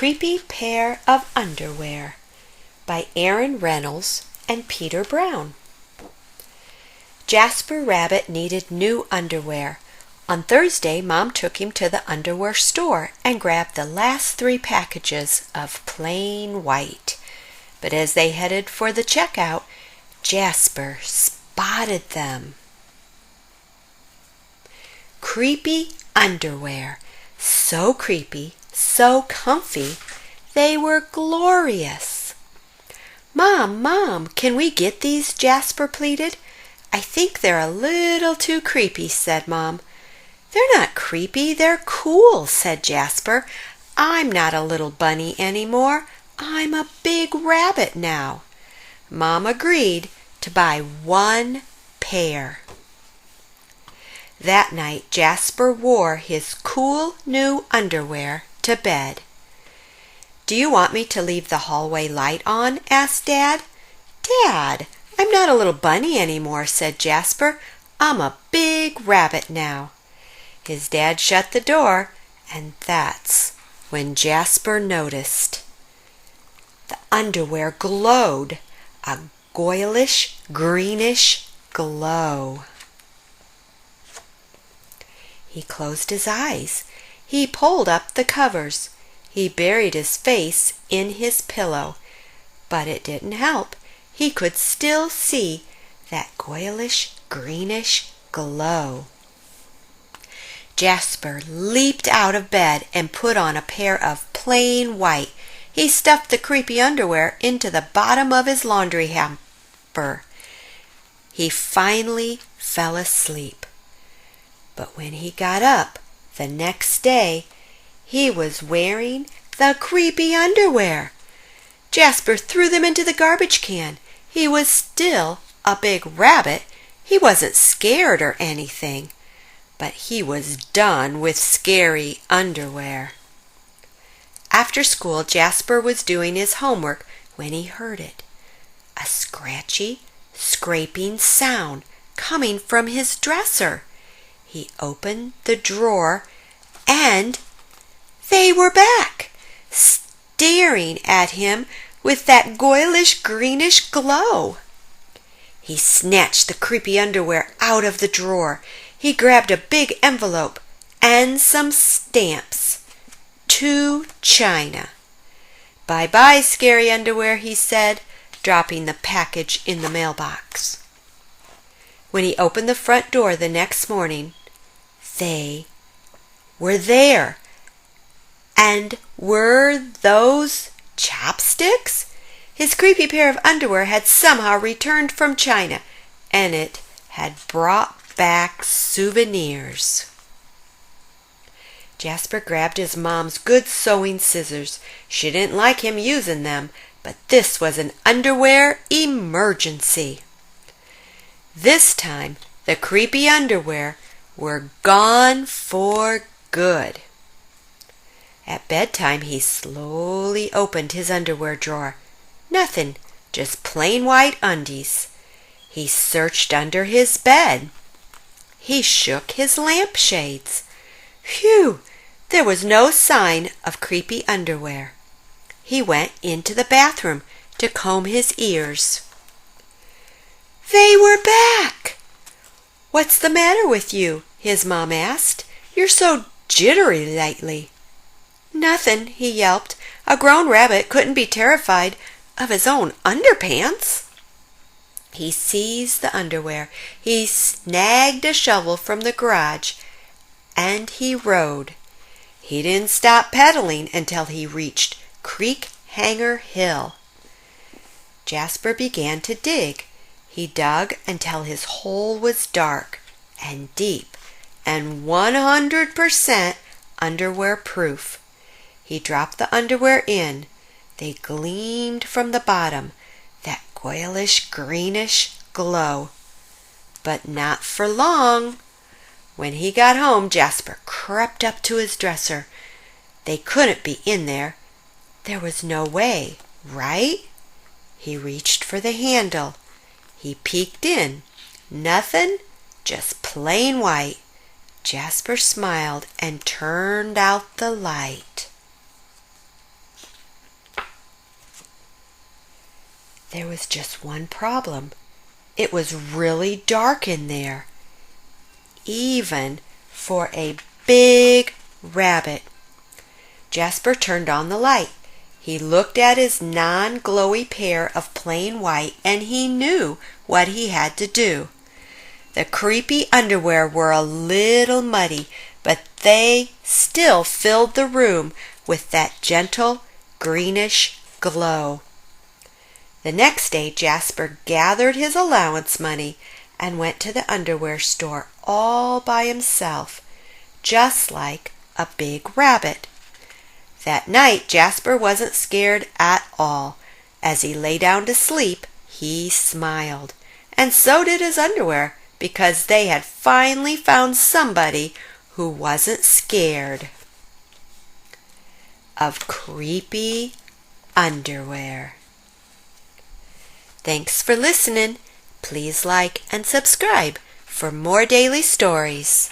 Creepy Pair of Underwear by Reynolds and Peter Brown. Jasper Rabbit needed new underwear. On Thursday, Mom took him to the underwear store and grabbed the last 3 packages of plain white. But as they headed for the checkout, Jasper spotted them. Creepy underwear. So creepy, so comfy, they were glorious. Mom, can we get these?" Jasper pleaded. "I think they're a little too creepy," said Mom. "They're not creepy, they're cool," said Jasper. "I'm not a little bunny anymore. I'm a big rabbit now." Mom agreed to buy 1 pair. That night, Jasper wore his cool new underwear to bed. "Do you want me to leave the hallway light on?" asked Dad. "Dad, I'm not a little bunny anymore," said Jasper. "I'm a big rabbit now." His dad shut the door, and that's when Jasper noticed. The underwear glowed, a ghoulish, greenish glow. He closed his eyes. He pulled up the covers. He buried his face in his pillow. But it didn't help. He could still see that ghoulish, greenish glow. Jasper leaped out of bed and put on a pair of plain white. He stuffed the creepy underwear into the bottom of his laundry hamper. He finally fell asleep. But when he got up the next day, he was wearing the creepy underwear. Jasper threw them into the garbage can. He was still a big rabbit. He wasn't scared or anything, but he was done with scary underwear. After school, Jasper was doing his homework when he heard it. A scratchy, scraping sound coming from his dresser. He opened the drawer, and they were back, staring at him with that ghoulish, greenish glow. He snatched the creepy underwear out of the drawer. He grabbed a big envelope and some stamps. To China. "Bye-bye, scary underwear," he said, dropping the package in the mailbox. When he opened the front door the next morning, they were there. And were those chopsticks? His creepy pair of underwear had somehow returned from China, and it had brought back souvenirs. Jasper grabbed his mom's good sewing scissors. She didn't like him using them, but this was an underwear emergency. This time, the creepy underwear were gone for good. At bedtime, he slowly opened his underwear drawer. Nothing, just plain white undies. He searched under his bed. He shook his lampshades. Phew! There was no sign of creepy underwear. He went into the bathroom to comb his ears. They were back! "What's the matter with you?" his mom asked. "You're so jittery lately." "Nothing," he yelped. A grown rabbit couldn't be terrified of his own underpants. He seized the underwear. He snagged a shovel from the garage, and he rode. He didn't stop pedaling until he reached Creek Hanger Hill. Jasper began to dig. He dug until his hole was dark and deep and 100% underwear proof. He dropped the underwear in. They gleamed from the bottom, that ghoulish, greenish glow. But not for long. When he got home, Jasper crept up to his dresser. They couldn't be in there. There was no way, right? He reached for the handle. He peeked in. Nothing, just plain white. Jasper smiled and turned out the light. There was just one problem. It was really dark in there, even for a big rabbit. Jasper turned on the light. He looked at his non-glowy pair of plain white, and he knew what he had to do. The creepy underwear were a little muddy, but they still filled the room with that gentle greenish glow. The next day Jasper gathered his allowance money and went to the underwear store all by himself, just like a big rabbit. That night Jasper wasn't scared at all. As he lay down to sleep, he smiled, and so did his underwear, because they had finally found somebody who wasn't scared of creepy underwear. Thanks for listening. Please like and subscribe for more daily stories.